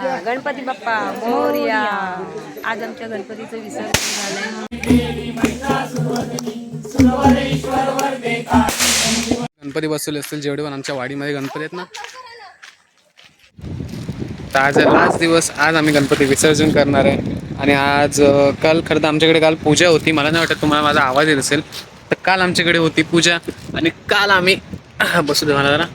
गणपती बाप्पा मोरया. आज आमच्या गणपतीचं विसर्जन झालंय. गणपती बसवले असतील जेवढे पण आमच्या वाडीमध्ये गणपती आहेत ना. तर आज लास्ट दिवस, आज आम्ही गणपती विसर्जन करणार आहे. आणि आज काल खरं तर आमच्याकडे काल पूजा होती. मला नाही वाटत तुम्हाला माझा आवाज येत असेल. तर काल आमच्याकडे होती पूजा आणि काल आम्ही बसू दे मला जरा.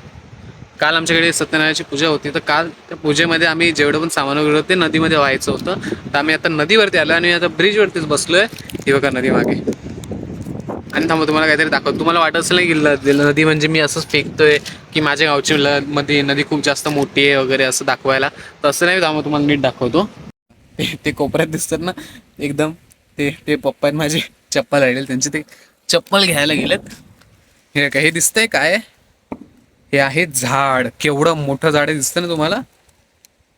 काल आमच्याकडे सत्यनारायणाची पूजा होती. तर काल त्या पूजेमध्ये आम्ही जेवढं पण सामान वगैरे होतं ते नदीमध्ये व्हायचं होतं. तर आम्ही आता नदीवरती आलो आणि आता ब्रिजवरतीच बसलोय. ही बघा नदी मागे. आणि थांबा तुम्हाला काहीतरी दाखवतो. तुम्हाला वाटत असेल की नदी म्हणजे मी असंच फेकतोय की माझ्या गावची मध्ये नदी खूप जास्त मोठी आहे वगैरे असं दाखवायला. तर असं नाही. थांबा तुम्हाला नीट दाखवतो. ते कोपऱ्यात दिसतात ना एकदम, ते पप्पा आहेत माझे चप्पल राहिले त्यांचे, ते चप्पल घ्यायला गेलेत. हे काही दिसतंय काय? हे आहे झाड. केवढं मोठं झाड आहे दिसतं ना तुम्हाला.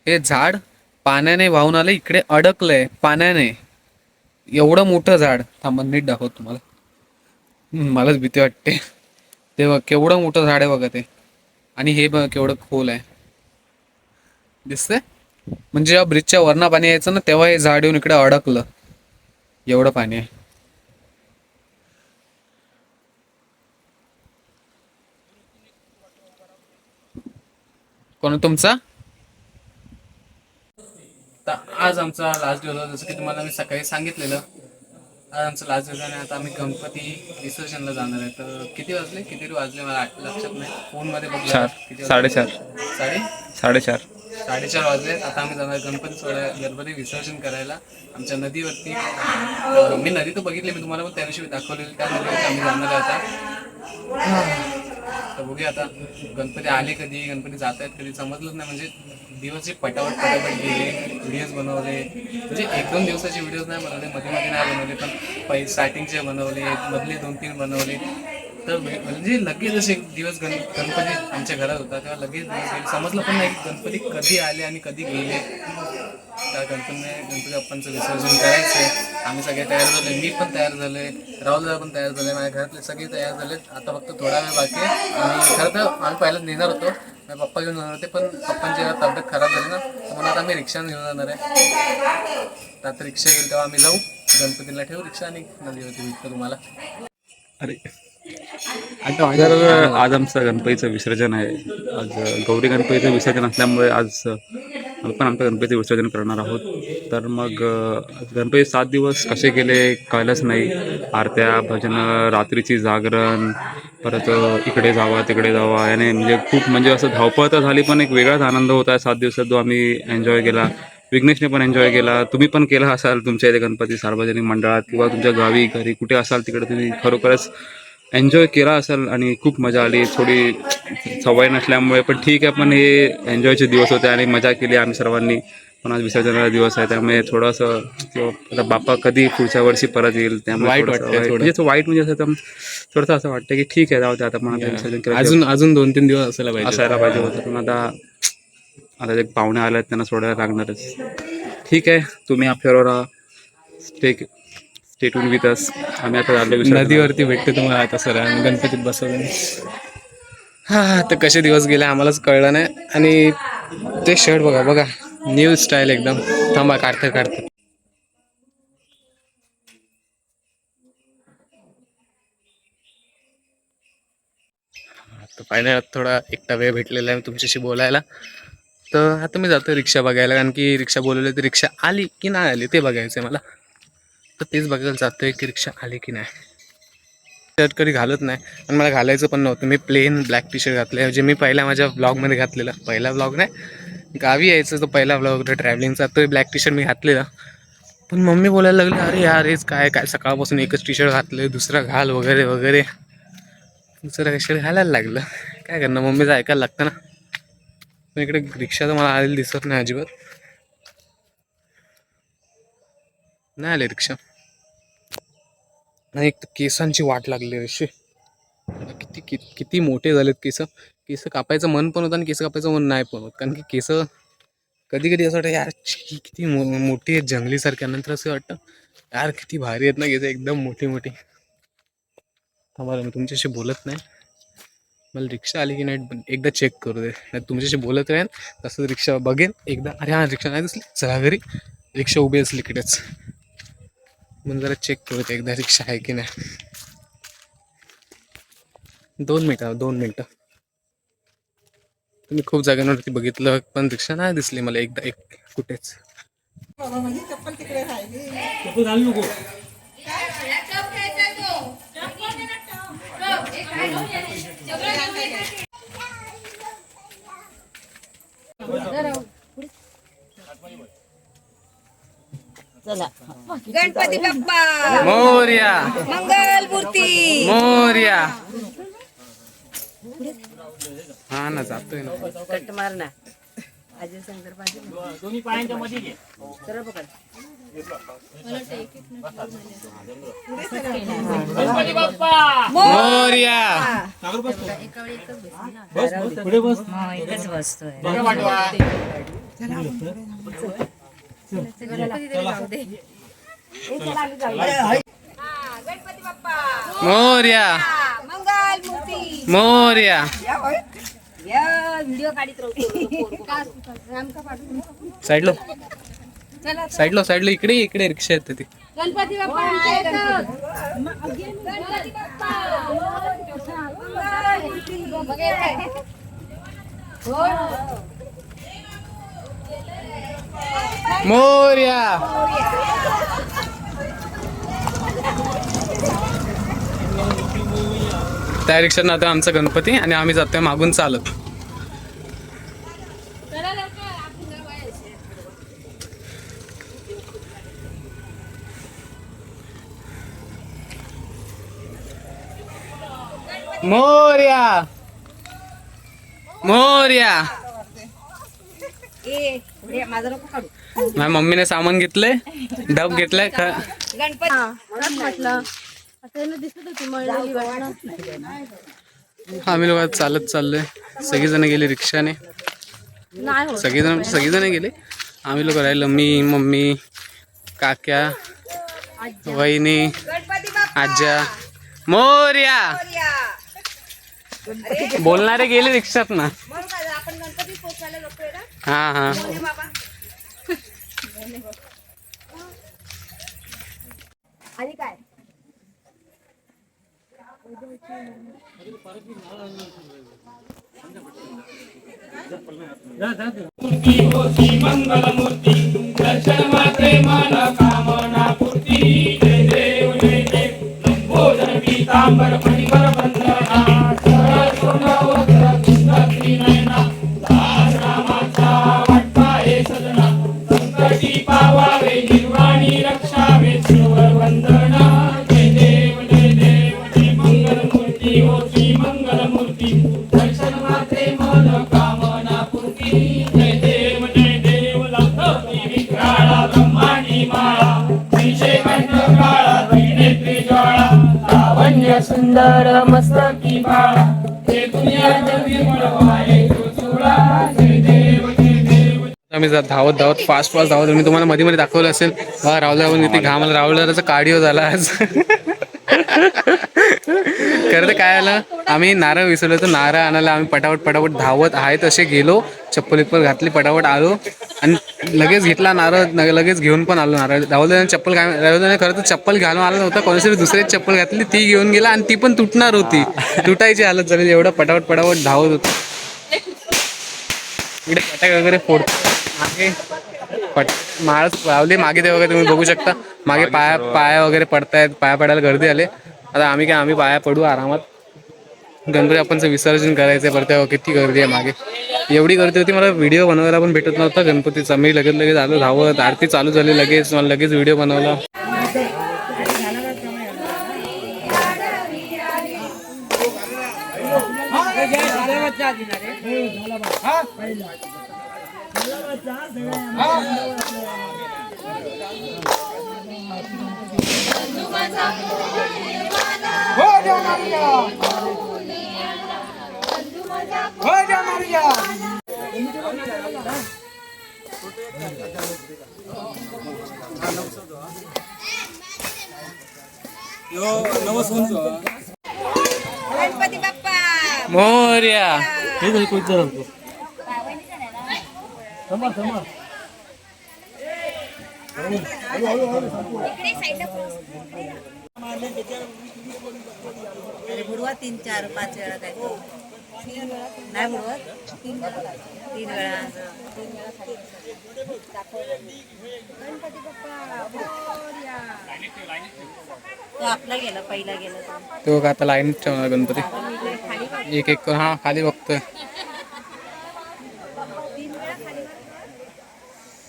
हे झाड पाण्याने वाहून आलं, इकडे अडकलंय पाण्याने. एवढं मोठं झाड. थांबा नीट दाखवतो तुम्हाला. मलाच भीती वाटते. ते बघ केवढं मोठं झाड आहे बघा ते. आणि हे बघ केवढं खोल आहे दिसतंय. म्हणजे जेव्हा ब्रिजच्या वरनं पाणी यायचं ना तेव्हा हे झाड येऊन इकडे अडकलं. एवढं पाणी आहे. कोण तुमचा? तर आज आमचा लास्ट दिवस होता. जसं की तुम्हाला मी सकाळी सांगितलेलं, आज आमचा लास्ट दिवस आहे. आणि आता आम्ही गणपती विसर्जनला जाणार आहे. तर किती वाजले मला लक्षात नाही. फोनमध्ये बघ. 4:30 4:30 4:30 वाजले. आता आम्ही जाणार गणपती विसर्जन करायला आमच्या नदीवरती. मी नदी तर बघितली, मी तुम्हाला पण त्या दिवशी दाखवलेली. त्या नदीवरती आम्ही जाणार आहे आता. तर बघूया आता गणपती आले कधी, गणपती जात आहेत कधी समजलंच नाही. म्हणजे दिवस पटापट गेले. व्हिडिओज बनवले, म्हणजे 1-2 दिवसाचे व्हिडिओज नाही बनवले, मध्ये नाही बनवले, पण स्टार्टिंगचे बनवले, मधले 2-3 बनवले. तर म्हणजे लगेच असे दिवस गणपती आमच्या घरात होता तेव्हा लगेच दिवस गेले. समजलं पण नाही की गणपती कधी आले आणि कधी गेले. त्या गणपती बाप्पांचं विसर्जन करायचं आहे. आम्ही सगळे तयार झाले. मी पण तयार झालोय, राहुलदा पण तयार झाले, माझ्या घरातले सगळे तयार झालेत. आता फक्त थोडा वेळ बाकी आहे. आणि खरं तर आम्ही पहिलाच नेणार होतो, पप्पा घेऊन जाणार होते, पण पप्पांची तब्येत खराब झाली ना, म्हणून आता आम्ही रिक्षाने घेऊन जाणार आहे. तर आता रिक्षा येईल तेव्हा आम्ही जाऊ, गणपतीला ठेवू रिक्षा आणि नदीवरती भेटतो तुम्हाला. अरे तर आज आमचं गणपतीचं विसर्जन आहे. आज गौरी गणपतीचं विसर्जन असल्यामुळे आज आपण आमचं गणपतीचं विसर्जन करणार आहोत. तर मग गणपती 7 दिवस कसे गेले कळलंच नाही. आरत्या, भजनं, रात्रीची जागरण, परत इकडे जावा तिकडे जावा, याने म्हणजे खूप म्हणजे असं धावपळ तर झाली, पण एक वेगळाच आनंद होता 7 दिवसात जो आम्ही एन्जॉय केला. विघ्नेशने पण एन्जॉय केला. तुम्ही पण केला असाल तुमच्या इथे गणपती सार्वजनिक मंडळात किंवा तुमच्या गावी घरी कुठे असाल तिकडे तुम्ही खरोखरच एन्जॉय केला असेल आणि खूप मजा आली. थोडी सवय नसल्यामुळे पण ठीक आहे, पण हे एन्जॉयचे दिवस होते आणि मजा केली आम्ही सर्वांनी. पण आज विसर्जनाचा दिवस आहे त्यामुळे थोडंसं आता बाप्पा कधी पुढच्या वर्षी परत येईल त्यामुळे वाईट वाटतं. म्हणजे वाईट म्हणजे असं थोडंसं असं वाटतं की ठीक आहे जाऊ दे आता, पण आता विसर्जन केलं अजून 2-3 दिवस असायला पाहिजे होतं. पण आता जे पाहुणे आले आहेत त्यांना सोडायला लागणारच. ठीक आहे, तुम्ही आपल्यावर राहा. Stay tune with us. आम्ही आता नदीवरती भेटतो तुम्हाला आता सर गणपतीत बसवलं. हा तर कसे दिवस गेले आम्हालाच कळलं नाही. आणि ते शर्ट बघा न्यू स्टाईल एकदम. थांबा काढतं. तर फायनल थोडा एकटा वेळ भेटलेला आहे तुमच्याशी बोलायला. तर आता मी जातो रिक्षा बघायला, कारण की रिक्षा बोलवली तर रिक्षा आली की नाही आली ते बघायचं आहे मला. तर तेच बघायला जातोय की रिक्षा आली की नाही. शर्ट कधी घालत नाही आणि मला घालायचं पण नव्हतं. मी प्लेन ब्लॅक टी शर्ट घातलं, जे मी पहिला माझ्या ब्लॉगमध्ये घातलेला. पहिला ब्लॉग नाही, गावी यायचं तो पहिला ब्लॉग होता ट्रॅव्हलिंगचा, तो ब्लॅक टी शर्ट मी घातलेला. पण मम्मी बोलायला लागली, अरे यार हेच काय सकाळपासून एकच टी शर्ट घातलं, दुसरा घाल वगैरे. दुसरं टी शर्ट घालायला लागलं. काय करणार, मम्मीचं ऐकायला लागतं ना. पण इकडे रिक्षा तर मला आलेली दिसत नाही अजिबात. नाही आले रिक्षा. आणि एक तर केसांची वाट लागली अशी. किती मोठे झालेत केस कापायचं मन पण होतं आणि केस कापायचं मन नाही पण होत. कारण की केस कधी असं वाटतं यार किती मोठी आहेत जंगलीसारख्या. नंतर असं वाटतं यार किती भारी आहेत ना केस, एकदम मोठी. थांबा मी तुमच्याशी बोलत नाही, मला रिक्षा आली की नाही एकदा चेक करू दे, नाही तुमच्याशी बोलत राहीन तसंच रिक्षा बघेन एकदा. अरे हां रिक्षा नाही दिसली, चला घरी. रिक्षा उभी असली इकडेच, म्हणून जरा चेक करू दे एकदा रिक्षा आहे की नाही. 2 मिनटं. तुम्ही खूप जागांवरती बघितलं पण रिक्षा नाही दिसली मला एकदा एक कुठेच. गणपती बाप्पा मोरया मंगल मूर्ती. मोरया. हा ना जातोय ना. कट मार ना. अजय शंकर पाहिजे दोन्ही पायांच्या मध्ये घे. सरळ पकड. गणपती बाप्पा मोरया. पुढे बस. एकच बसतोय. गणपती बाप्पा मोरया मंगल मूर्ती. मोरया. या व्हिडिओ काढित साईडलो साईडलो इकडे रिक्षा येते ती. गणपती बाप्पा गणपती बाप्पा मोरया. त्या रिक्षात नातो आमचा गणपती आणि आम्ही जातोय मागून चालत. मोरया मोरया. माझं नको काढू. माझ्या मम्मीने सामान घेतलंय, डब घेतलाय. गणपती म्हटलं दिसत होती मळलेली वाटणं. आम्ही लोक चालत चाललोय, सगळीजण गेले रिक्षाने. सगळीजण गेले, आम्ही लोक राहिलो. मी मम्मी काक्या वहिनी आज्या. मोरया बोलणारे गेले रिक्षात ना. हा हा आणि काय मंगलमूर्ती दर्शन मात्रे मन कामना पूर्ती. जय देव जय देव लंबोदर पीतांबर फणीवर बंधना. सरळ सोनवस्त्र कुंदत्री नयना. दास रामाचा वाटपा हे सदना. संकटी पावावे निर्वाणी रक्षावे सुरवर वंदना. जय देव जय देव जय मंगलमूर्ती हो श्री मंगलमूर्ती दर्शन मात्रे मन कामना पूर्ती. जय देव जय देव लंबोदरी विक्राळा ब्रह्मांडी माळा. श्रीशेखंड काळा त्रिनेत्री ज्वाळा. लावण्य सुंदर मस्तकी बाळा. हे दुनिया निर्मळ वाहे चुळा. जय देव जय देव. आम्ही धावत फास्ट धावत. मी तुम्हाला मध्ये दाखवलं असेल बघा. राहुल किती घामाला. राहुलचा कार्डिओ झाला आज. खरं तर काय आलं, आम्ही नारळ विसरलो तर नारळ आणायला आम्ही पटापट धावत आहे तसे गेलो. चप्पल घातली, पटापट आलो आणि लगेच घेतला नारळ. लगेच घेऊन पण आलो नारळ. राहुलने चप्पल राहुलने खरं तर चप्पल घालून आला नव्हता, कोणातरी दुसरी चप्पल घातली ती घेऊन गेला आणि ती पण तुटणार होती. तुटायची हालत झाली. एवढं पटापट धावत होतो. इकडे फटाके वगैरे फोडतो मागे. माळ लावली मागे, ते वगैरे तुम्ही बघू शकता. मागे पाया वगैरे पडतायत. पाया पडायला गर्दी आले. आता आम्ही पाया पडू आरामात. गणपती आपणचं विसर्जन करायचं परत. किती गर्दी आहे मागे. एवढी गर्दी होती मला व्हिडिओ बनवायला पण भेटत नव्हता गणपतीचा. मी लगेच आलो धावत. आरती चालू झाली लगेच. मला लगेच व्हिडिओ बनवला. गणपती बाप्पा मोरया. बुडवा 3-4-5 वेळा काय नाही बुडवत 3 वेळा तो आपला गेला पहिला गेला तो का आता लाईन ठेवणार गणपती एक एक हा खाली बघतोय.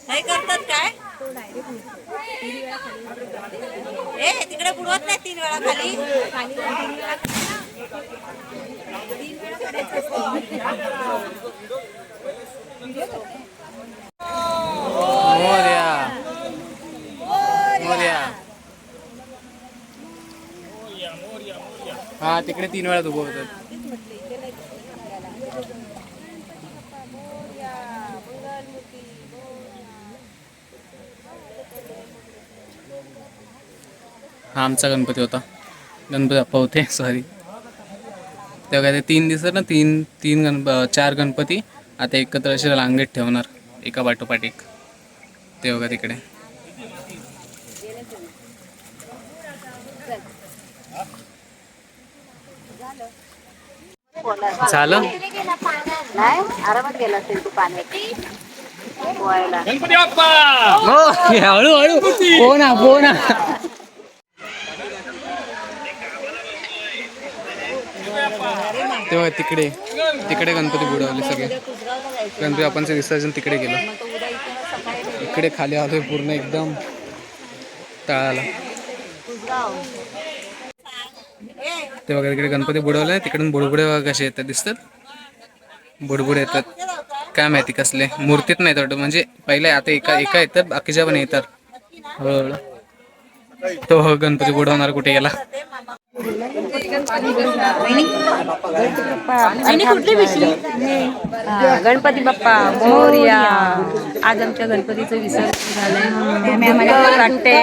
काय करतात काय ए तिकडे बुडवत नाही 3 वेळा खाली मोरया मोरया. हा तिकडे 3 वेळा उभं होतात. हा आमचा गणपती होता. गणपती बाप्पा होते सॉरी. तेव्हा काय ते 3 दिवसात ना 4 गणपती आता एकत्र असे रांगेत ठेवणार एका पाठोपाठ एक. ते बघा तिकडे. झालं नाही आरामात गेला असेल तू पाण्यात पोहायला. गणपती बाप्पा हो हळू हळू पोना पोना. तेव्हा तिकडे तिकडे गणपती बुडवले सगळे. गणपती बाप्पांचं विसर्जन तिकडे केलं. इकडे खाली आलोय पूर्ण एकदम तळाला. तेव्हा तिकडे गणपती बुडवले. तिकडून बुडबुडे कसे येतात दिसतात. बुडबुडे येतात काय माहिती कसले. मूर्तीत नाही वाटतं म्हणजे पहिले आता एका येतात बाकीच्या पण येतात हळूहळू. तो गणपती बुडवणार कुठे गेला. गणपती बाप्पा मोरया. आज आमच्या गणपतीचं विसर्जन झालंय. वाटते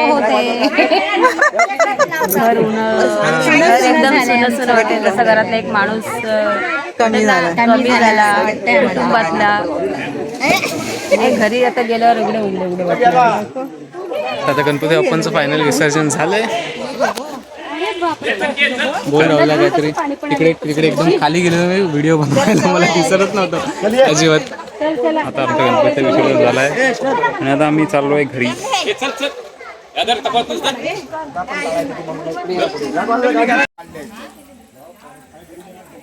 घर एकदम सुन सुन वाटते. जसं घरातला एक माणूस कमी झाला कुटुंबातला. घरी आता गेल्यावर एवढे उघडे उघडे वाटतं. आता गणपती बाप्पांचं फायनल विसर्जन झालंय. बोल राहुला काहीतरी. तिकडे तिकडे एकदम खाली गेलेलो व्हिडिओ बनवायला मला दिसतच नव्हतं अजिबात. आता आमचा गणपती विसर्जन झालाय आणि आता आम्ही चाललोय घरी.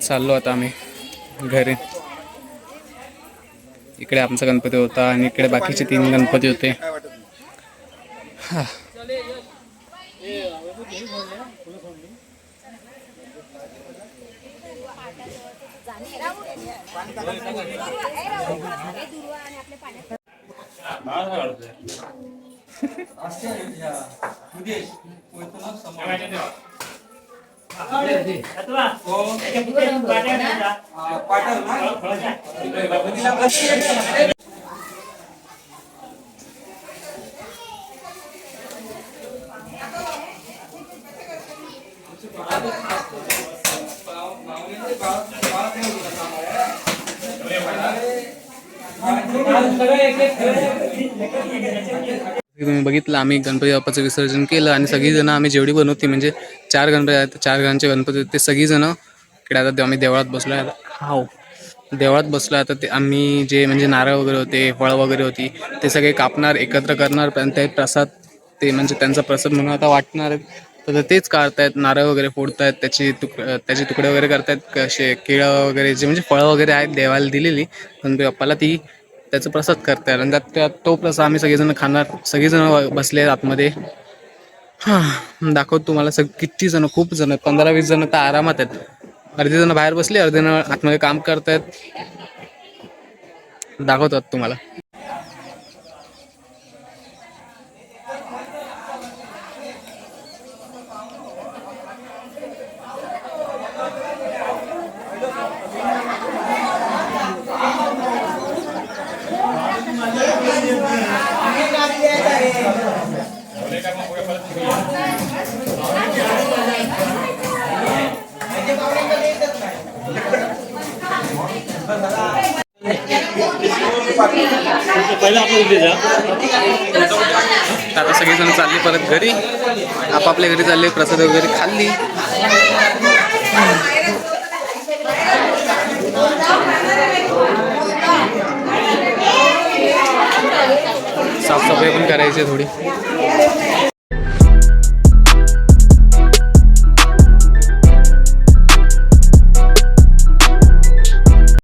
चाललो आता आम्ही घरी. इकडे आमचा गणपती होता आणि इकडे बाकीचे 3 गणपती होते. तुम्ही बघितलं आम्ही गणपती बाप्पाचं विसर्जन केलं आणि सगळीजण आम्ही जेवढी बनवती म्हणजे 4 गणपती आहेत 4 जणांचे गणपती होते. ते सगळीजण इकडे आता आम्ही देवळात बसलो आहे. हाव देवळात बसलो आता. ते आम्ही जे म्हणजे नारळ वगैरे होते फळं वगैरे होती ते सगळे कापणार एकत्र करणार. पण ते प्रसाद ते म्हणजे त्यांचा प्रसाद म्हणून आता वाटणार आहेत. तर तेच काढतायत नारळ वगैरे फोडतायत त्याचे तुकडे वगैरे करतायत. कसे केळं वगैरे जे म्हणजे फळं वगैरे आहेत देवाला दिलेली गणपती बाप्पाला ती त्याचा प्रसाद करतायत. आणि त्यात तो प्रसाद आम्ही सगळेजण खाणार. सगळेजण बसले आतमध्ये. हां दाखवतो तुम्हाला किती जण खूप जण 15-20 जण तर आरामात आहेत. अर्धे जण बाहेर बसले अर्धे जण आतमध्ये काम करतायत. दाखवतात तुम्हाला. तर आता सगळेजण चालले परत घरी, आपापल्या घरी चालले, प्रसाद वगैरे खाल्ली. साफसफाई पण करायची थोडी.